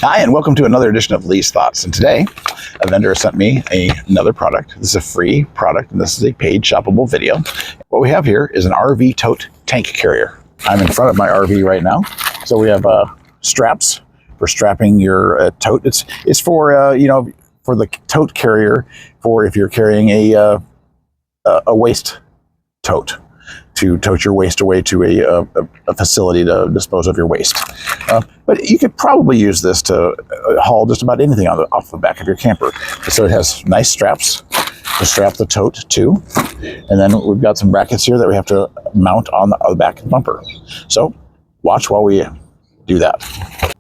Hi, and welcome to another edition of Lee's Thoughts. And today, a vendor sent me another product. This is a free product, and this is a paid shoppable video. What we have here is an RV tote tank carrier. I'm in front of my RV right now. So we have straps for strapping your tote. It's for for the tote carrier for if you're carrying a waste tote, to tote your waste away to a facility to dispose of your waste. But you could probably use this to haul just about anything off the back of your camper. So it has nice straps to strap the tote to. And then we've got some brackets here that we have to mount on the back bumper. So watch while we do that.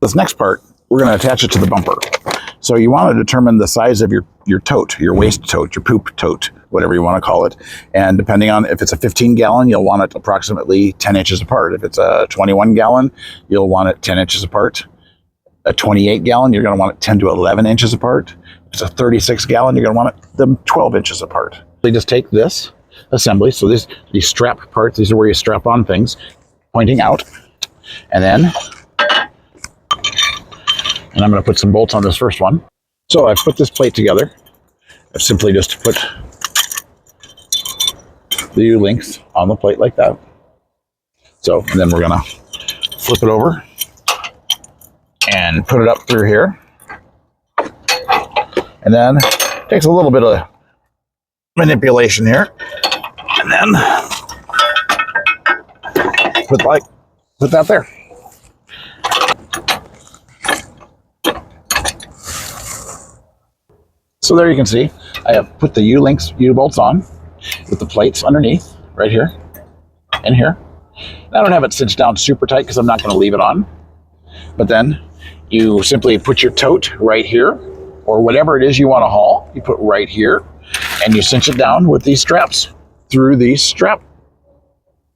This next part, we're going to attach it to the bumper. So you want to determine the size of your tote, your waste tote, your poop tote, whatever you want to call it. And depending on if it's a 15-gallon, you'll want it approximately 10 inches apart. If it's a 21-gallon, you'll want it 10 inches apart. A 28-gallon, you're going to want it 10 to 11 inches apart. If it's a 36-gallon, you're going to want them 12 inches apart. You just take this assembly. So these strap parts, these are where you strap on things, pointing out. And then I'm going to put some bolts on this first one. So I've put this plate together. I've simply just put the U-links on the plate like that. So, and then we're going to flip it over and put it up through here. And then it takes a little bit of manipulation here. And then put that there. So there you can see, I have put the U-bolts on with the plates underneath, right here and here. I don't have it cinched down super tight because I'm not going to leave it on. But then you simply put your tote right here, or whatever it is you want to haul, you put right here, and you cinch it down with these straps through these strap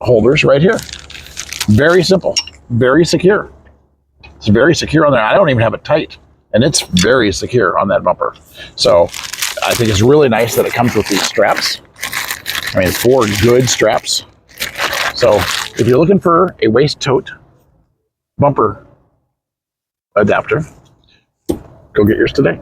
holders right here. Very simple, very secure. It's very secure on there. I don't even have it tight. And it's very secure on that bumper. So I think it's really nice that it comes with these straps. I mean, 4 good straps. So if you're looking for a waist tote bumper adapter, go get yours today.